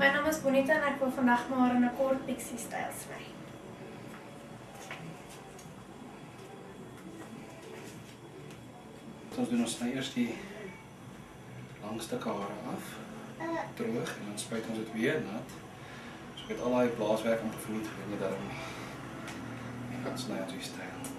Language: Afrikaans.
My naam is Bonita en ek wil vandag my haar in 'n kort pixie styl sny. Ons doen ons eers die lang stukke hare af, droog en dan spuit ons dit weer nat. So met al daai blaaswerk om te vloed en jy daarom nie kan sny as jy styl.